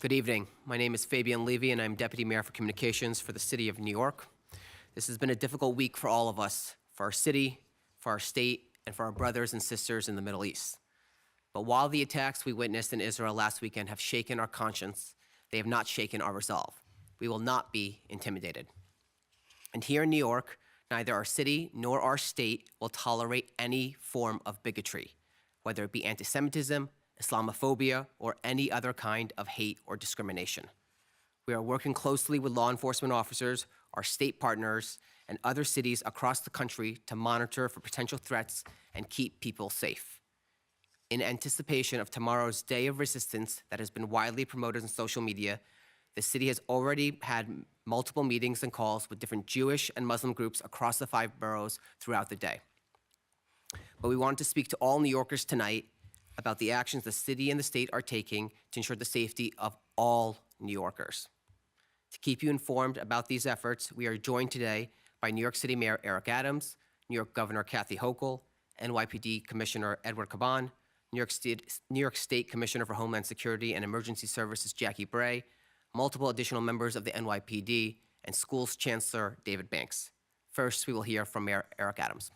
Good evening. My name is Fabian Levy, and I'm Deputy Mayor for Communications for the City of New York. This has been a difficult week for all of us, for our city, for our state, and for our brothers and sisters in the Middle East. But while the attacks we witnessed in Israel last weekend have shaken our conscience, they have not shaken our resolve. We will not be intimidated. And here in New York, neither our city nor our state will tolerate any form of bigotry, whether it be anti-Semitism, Islamophobia, or any other kind of hate or discrimination. We are working closely with law enforcement officers, our state partners, and other cities across the country to monitor for potential threats and keep people safe. In anticipation of tomorrow's Day of Resistance that has been widely promoted on social media, the city has already had multiple meetings and calls with different Jewish and Muslim groups across the 5 boroughs throughout the day. But we wanted to speak to all New Yorkers tonight about the actions the city and the state are taking to ensure the safety of all New Yorkers. To keep you informed about these efforts, we are joined today by New York City Mayor Eric Adams, New York Governor Kathy Hochul, NYPD Commissioner Edward Caban, New York State Commissioner for Homeland Security and Emergency Services Jackie Bray, multiple additional members of the NYPD, and Schools Chancellor David Banks. First, we will hear from Mayor Eric Adams.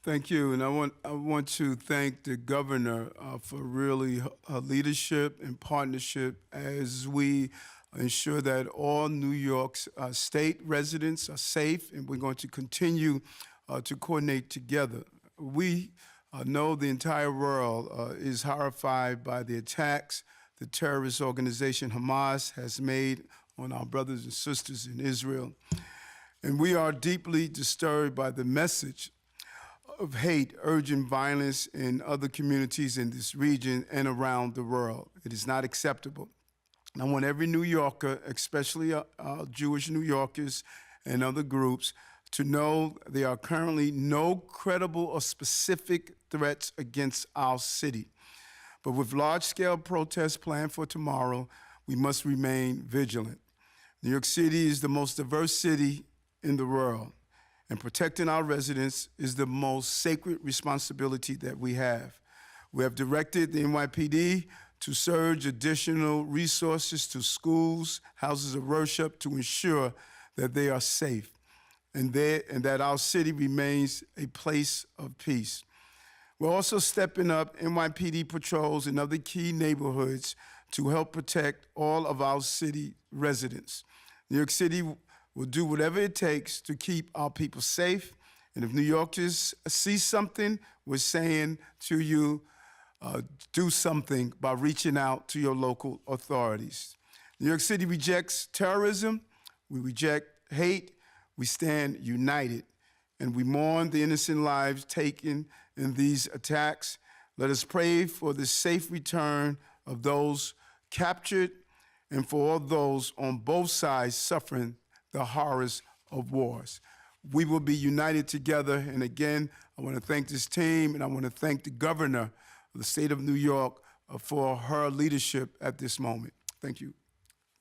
Thank you, and I want to thank the governor for really her leadership and partnership as we ensure that all New York's state residents are safe, and we're going to continue to coordinate together. We know the entire world is horrified by the attacks the terrorist organization Hamas has made on our brothers and sisters in Israel, and we are deeply disturbed by the message of hate, urging violence in other communities in this region and around the world. It is not acceptable. And I want every New Yorker, especially Jewish New Yorkers and other groups, to know there are currently no credible or specific threats against our city. But with large-scale protests planned for tomorrow, we must remain vigilant. New York City is the most diverse city in the world, and protecting our residents is the most sacred responsibility that we have. We have directed the NYPD to surge additional resources to schools, houses of worship, to ensure that they are safe and that our city remains a place of peace. We're also stepping up NYPD patrols in other key neighborhoods to help protect all of our city residents. New York City will do whatever it takes to keep our people safe. And if New Yorkers see something, we're saying to you, do something by reaching out to your local authorities. New York City rejects terrorism, we reject hate, we stand united, and we mourn the innocent lives taken in these attacks. Let us pray for the safe return of those captured and for all those on both sides suffering the horrors of wars. We will be united together, and again, I want to thank this team, and I want to thank the governor of the state of New York for her leadership at this moment. Thank you.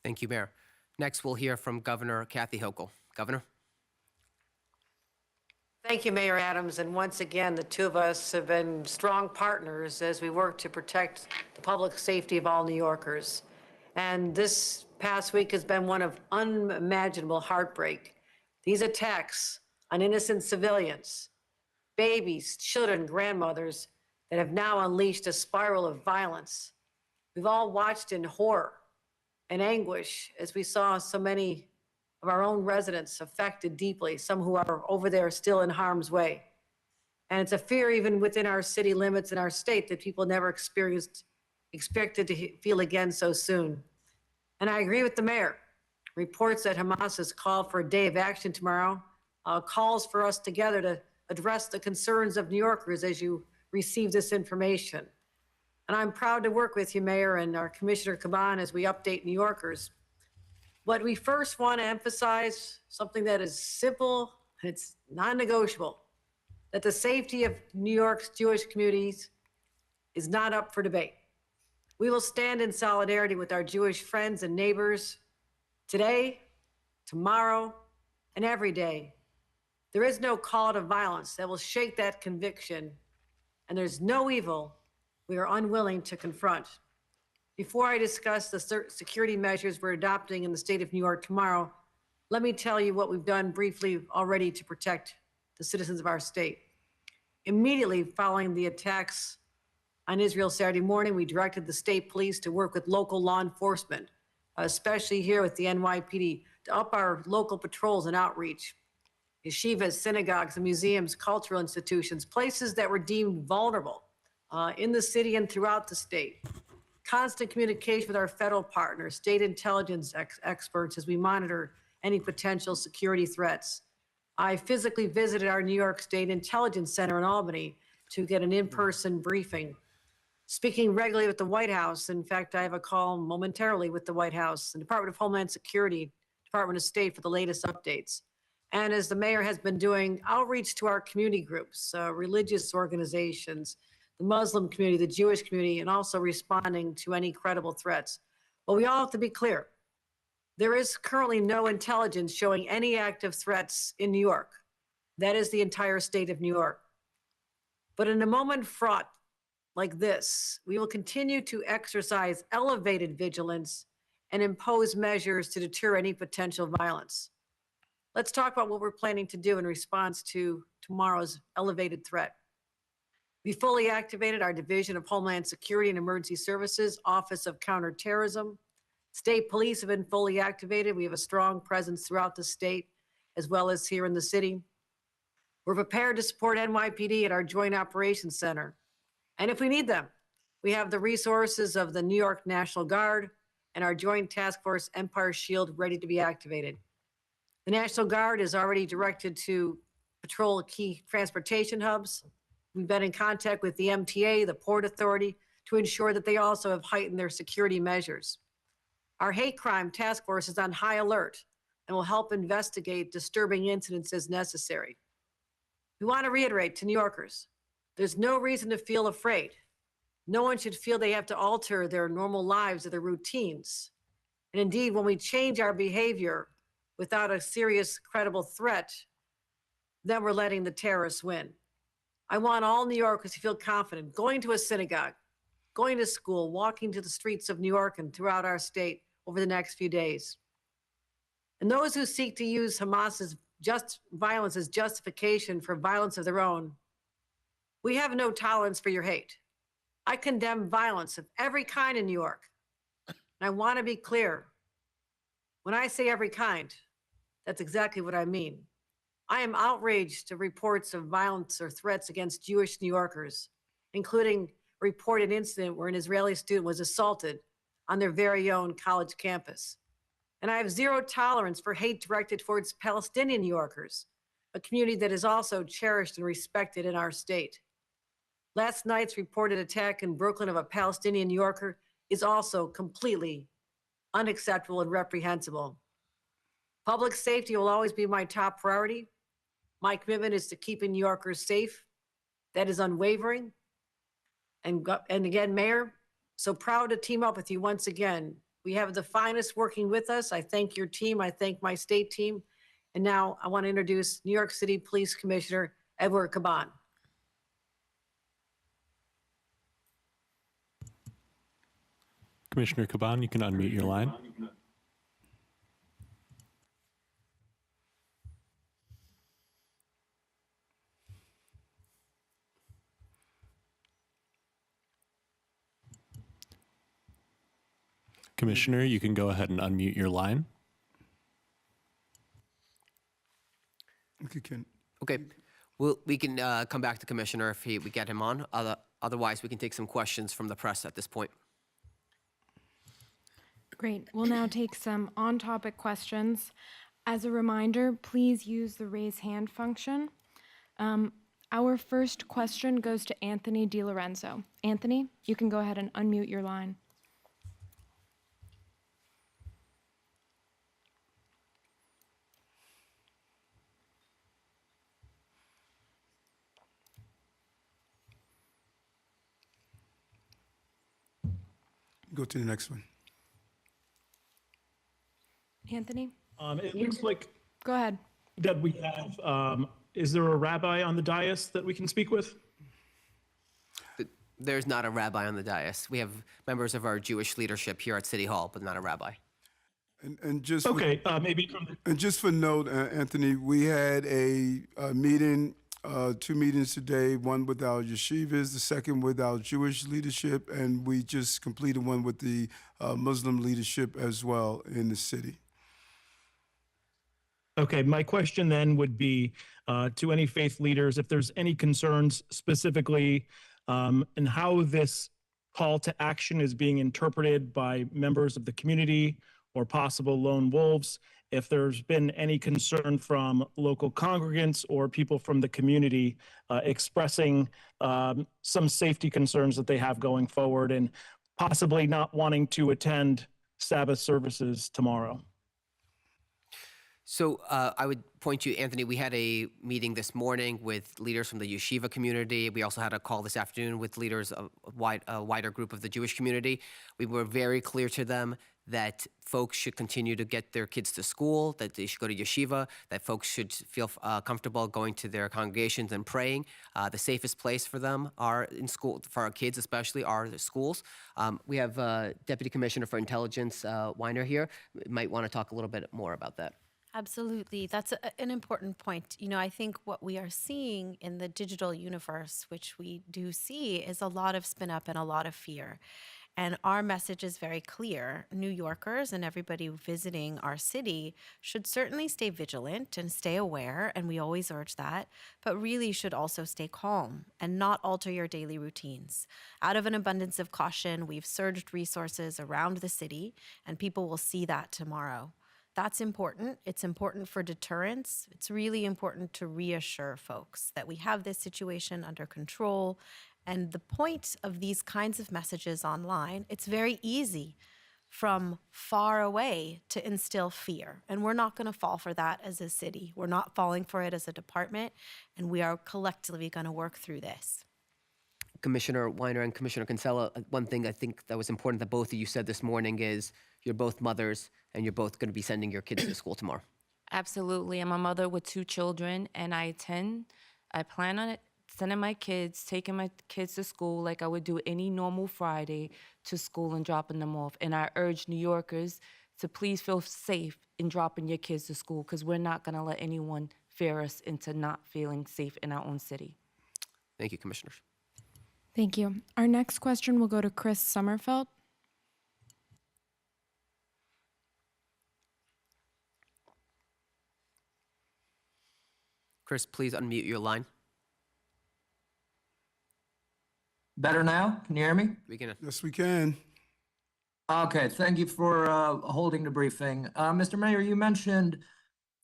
Thank you, Mayor. Next, we'll hear from Governor Kathy Hochul. Governor. Thank you, Mayor Adams, and once again, the two of us have been strong partners as we work to protect the public safety of all New Yorkers. And this past week has been one of unimaginable heartbreak. These attacks on innocent civilians, babies, children, grandmothers that have now unleashed a spiral of violence. We've all watched in horror and anguish as we saw so many of our own residents affected deeply, some who are over there still in harm's way. And it's a fear even within our city limits in our state that people never expected to feel again so soon. And I agree with the mayor. Reports that Hamas has called for a day of action tomorrow calls for us together to address the concerns of New Yorkers as you receive this information. And I'm proud to work with you, Mayor, and our Commissioner Caban as we update New Yorkers. But we first want to emphasize something that is simple and it's non-negotiable, that the safety of New York's Jewish communities is not up for debate. We will stand in solidarity with our Jewish friends and neighbors today, tomorrow, and every day. There is no call to violence that will shake that conviction, and there's no evil we are unwilling to confront. Before I discuss the security measures we're adopting in the state of New York tomorrow, let me tell you what we've done briefly already to protect the citizens of our state. Immediately following the attacks on Israel Saturday morning, we directed the state police to work with local law enforcement, especially here with the NYPD, to up our local patrols and outreach. Yeshivas, synagogues, and museums, cultural institutions, places that were deemed vulnerable in the city and throughout the state. Constant communication with our federal partners, state intelligence experts as we monitor any potential security threats. I physically visited our New York State Intelligence Center in Albany to get an in-person briefing. Speaking regularly with the White House. In fact, I have a call momentarily with the White House and Department of Homeland Security, Department of State for the latest updates. And as the mayor has been doing, outreach to our community groups, religious organizations, the Muslim community, the Jewish community, and also responding to any credible threats. But we all have to be clear. There is currently no intelligence showing any active threats in New York. That is the entire state of New York. But in a moment fraught like this, we will continue to exercise elevated vigilance and impose measures to deter any potential violence. Let's talk about what we're planning to do in response to tomorrow's elevated threat. We fully activated our Division of Homeland Security and Emergency Services, Office of Counterterrorism. State police have been fully activated. We have a strong presence throughout the state, as well as here in the city. We're prepared to support NYPD at our Joint Operations Center. And if we need them, we have the resources of the New York National Guard and our Joint Task Force Empire Shield ready to be activated. The National Guard is already directed to patrol key transportation hubs. We've been in contact with the MTA, the Port Authority, to ensure that they also have heightened their security measures. Our hate crime task force is on high alert and will help investigate disturbing incidents as necessary. We want to reiterate to New Yorkers, there's no reason to feel afraid. No one should feel they have to alter their normal lives or their routines. And indeed, when we change our behavior without a serious, credible threat, then we're letting the terrorists win. I want all New Yorkers to feel confident going to a synagogue, going to school, walking to the streets of New York and throughout our state over the next few days. And those who seek to use Hamas's violence as justification for violence of their own, we have no tolerance for your hate. I condemn violence of every kind in New York. And I want to be clear. When I say every kind, that's exactly what I mean. I am outraged at reports of violence or threats against Jewish New Yorkers, including a reported incident where an Israeli student was assaulted on their very own college campus. And I have zero tolerance for hate directed towards Palestinian New Yorkers, a community that is also cherished and respected in our state. Last night's reported attack in Brooklyn of a Palestinian New Yorker is also completely unacceptable and reprehensible. Public safety will always be my top priority. My commitment is to keeping New Yorkers safe. That is unwavering. And again, Mayor, so proud to team up with you once again. We have the finest working with us. I thank your team. I thank my state team. And now I want to introduce New York City Police Commissioner Edward Caban. Commissioner Caban, you can unmute your line. Commissioner, you can go ahead and unmute your line. Okay, Ken. Okay, we can come back to Commissioner if we get him on. Otherwise, we can take some questions from the press at this point. Great. We'll now take some on-topic questions. As a reminder, please use the raise hand function. Our first question goes to Anthony DiLorenzo. Anthony, you can go ahead and unmute your line. Go to the next one. Anthony, It looks like go ahead. that we have, is there a rabbi on the dais that we can speak with? There's not a rabbi on the dais. We have members of our Jewish leadership here at City Hall, but not a rabbi. And just Okay, maybe from the, And just for note, Anthony, we had a meeting, 2 meetings today, one with our yeshivas, the second with our Jewish leadership, and we just completed one with the Muslim leadership as well in the city. okay, my question then would be to any faith leaders, if there's any concerns specifically in how this call to action is being interpreted by members of the community or possible lone wolves, if there's been any concern from local congregants or people from the community expressing some safety concerns that they have going forward and possibly not wanting to attend Sabbath services tomorrow. So I would point you, Anthony, we had a meeting this morning with leaders from the yeshiva community. We also had a call this afternoon with leaders of a wider group of the Jewish community. We were very clear to them that folks should continue to get their kids to school, that they should go to yeshiva, that folks should feel comfortable going to their congregations and praying. The safest place for them are in school, for our kids especially, are the schools. We have Deputy Commissioner for Intelligence, Weiner, here. Might want to talk a little bit more about that. Absolutely. That's an important point. You know, I think what we are seeing in the digital universe, which we do see, is a lot of spin up and a lot of fear. And our message is very clear. New Yorkers and everybody visiting our city should certainly stay vigilant and stay aware, and we always urge that, but really should also stay calm and not alter your daily routines. Out of an abundance of caution, we've surged resources around the city, and people will see that tomorrow. That's important. It's important for deterrence. It's really important to reassure folks that we have this situation under control. And the point of these kinds of messages online, it's very easy from far away to instill fear. And we're not going to fall for that as a city. We're not falling for it as a department. And we are collectively going to work through this. Commissioner Weiner and Commissioner Kinsella, one thing I think that was important that both of you said this morning is you're both mothers and you're both going to be sending your kids to school tomorrow. Absolutely. I'm a mother with 2 children, and I plan on sending my kids, taking my kids to school like I would do any normal Friday to school and dropping them off. And I urge New Yorkers to please feel safe in dropping your kids to school, because we're not going to let anyone fear us into not feeling safe in our own city. Thank you, Commissioners. Thank you. Our next question will go to Chris Sommerfeld. Chris, please unmute your line. Better now? Can you hear me? We can. Yes, we can. Okay, thank you for holding the briefing. Mr. Mayor, you mentioned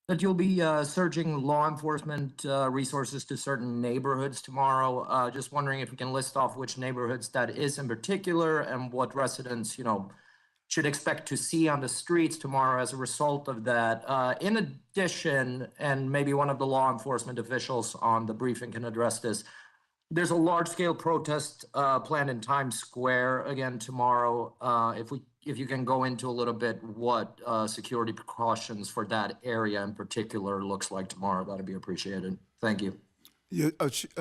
that you'll be surging law enforcement resources to certain neighborhoods tomorrow. Just wondering if you can list off which neighborhoods that is in particular and what residents, should expect to see on the streets tomorrow as a result of that. In addition, and maybe one of the law enforcement officials on the briefing can address this, there's a large-scale protest planned in Times Square again tomorrow. If you can go into a little bit what security precautions for that area in particular looks like tomorrow, that'd be appreciated. Thank you. Yeah,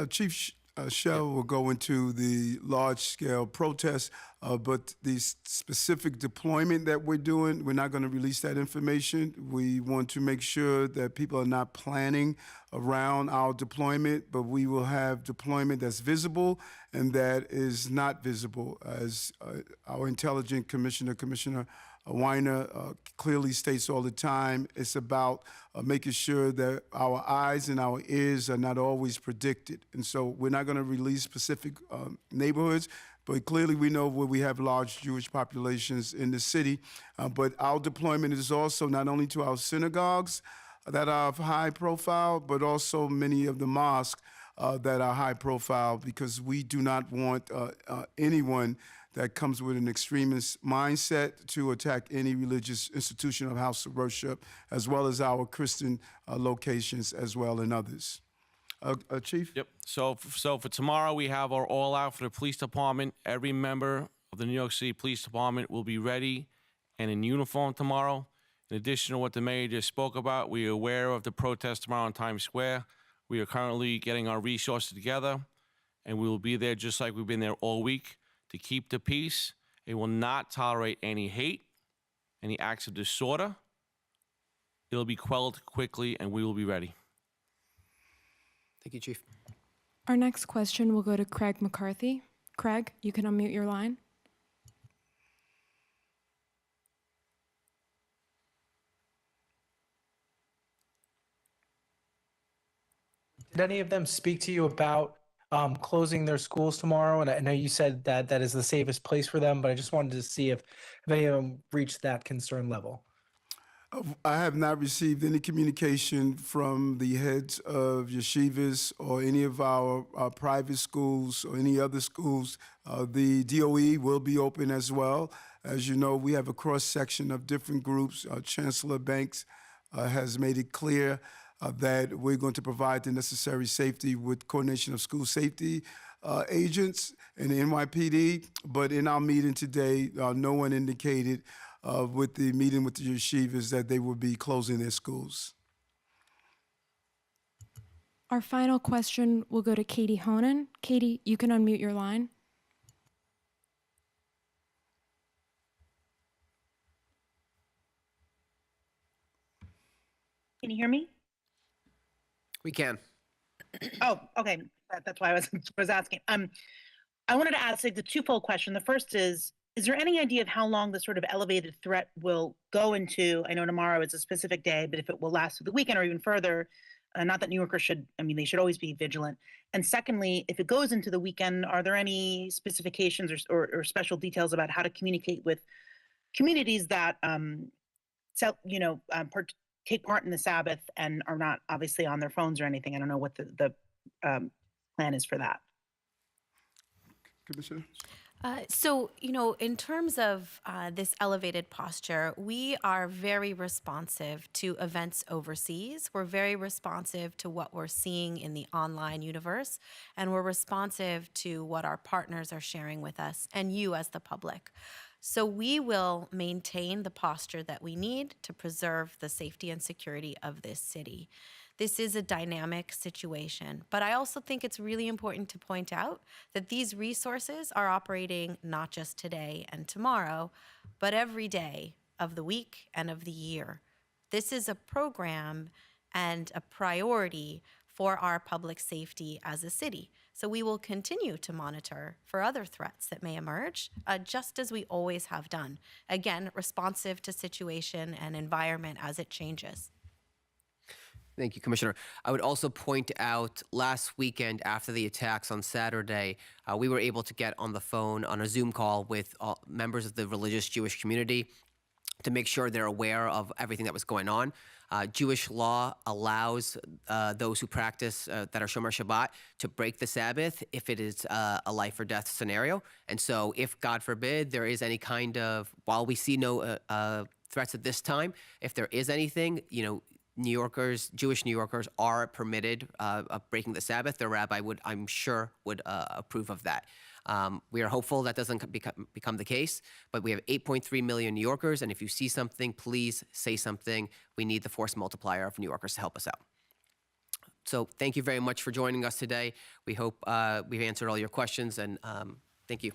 Chief Shell will go into the large-scale protests, but the specific deployment that we're doing, we're not going to release that information. We want to make sure that people are not planning around our deployment, but we will have deployment that's visible and that is not visible. As our intelligent Commissioner Weiner clearly states all the time, it's about making sure that our eyes and our ears are not always predicted. And so we're not going to release specific neighborhoods, but clearly we know where we have large Jewish populations in the city. But our deployment is also not only to our synagogues that are of high profile, but also many of the mosques that are high profile, because we do not want anyone that comes with an extremist mindset to attack any religious institution or house of worship, as well as our Christian locations as well, and others. Chief? Yep. So for tomorrow, we have our all out for the police department. Every member of the New York City Police Department will be ready and in uniform tomorrow. In addition to what the mayor just spoke about, we are aware of the protest tomorrow in Times Square. We are currently getting our resources together, and we will be there just like we've been there all week to keep the peace. It will not tolerate any hate, any acts of disorder. It'll be quelled quickly, and we will be ready. Thank you, Chief. Our next question will go to Craig McCarthy. Craig, you can unmute your line. Did any of them speak to you about closing their schools tomorrow? And I know you said that that is the safest place for them, but I just wanted to see if any of them reached that concern level. I have not received any communication from the heads of yeshivas or any of our private schools or any other schools. The DOE will be open as well. As you know, we have a cross-section of different groups. Chancellor Banks has made it clear that we're going to provide the necessary safety with coordination of school safety agents and the NYPD. But in our meeting today, no one indicated with the meeting with the yeshivas that they will be closing their schools. Our final question will go to Katie Honan. Katie, you can unmute your line. Can you hear me? We can. Oh, okay. That's why I was asking. I wanted to ask like the twofold question. The first is there any idea of how long the sort of elevated threat will go into? I know tomorrow is a specific day, but if it will last through the weekend or even further, not that New Yorkers should, I mean, they should always be vigilant. And secondly, if it goes into the weekend, are there any specifications or special details about how to communicate with communities that, take part in the Sabbath and are not obviously on their phones or anything? I don't know what the plan is for that. Commissioner? In terms of this elevated posture, we are very responsive to events overseas. We're very responsive to what we're seeing in the online universe, and we're responsive to what our partners are sharing with us and you as the public. So we will maintain the posture that we need to preserve the safety and security of this city. This is a dynamic situation, but I also think it's really important to point out that these resources are operating not just today and tomorrow, but every day of the week and of the year. This is a program and a priority for our public safety as a city. So we will continue to monitor for other threats that may emerge, just as we always have done. Again, responsive to situation and environment as it changes. Thank you, Commissioner. I would also point out last weekend after the attacks on Saturday, we were able to get on the phone on a Zoom call with members of the religious Jewish community to make sure they're aware of everything that was going on. Jewish law allows those who practice that are Shomer Shabbat to break the Sabbath if it is a life or death scenario. And so if, God forbid, there is any kind of, while we see no threats at this time, if there is anything, New Yorkers, Jewish New Yorkers are permitted of breaking the Sabbath. Their rabbi I'm sure would approve of that. We are hopeful that doesn't become the case, but we have 8.3 million New Yorkers, and if you see something, please say something. We need the force multiplier of New Yorkers to help us out. So thank you very much for joining us today. We hope we've answered all your questions, and thank you.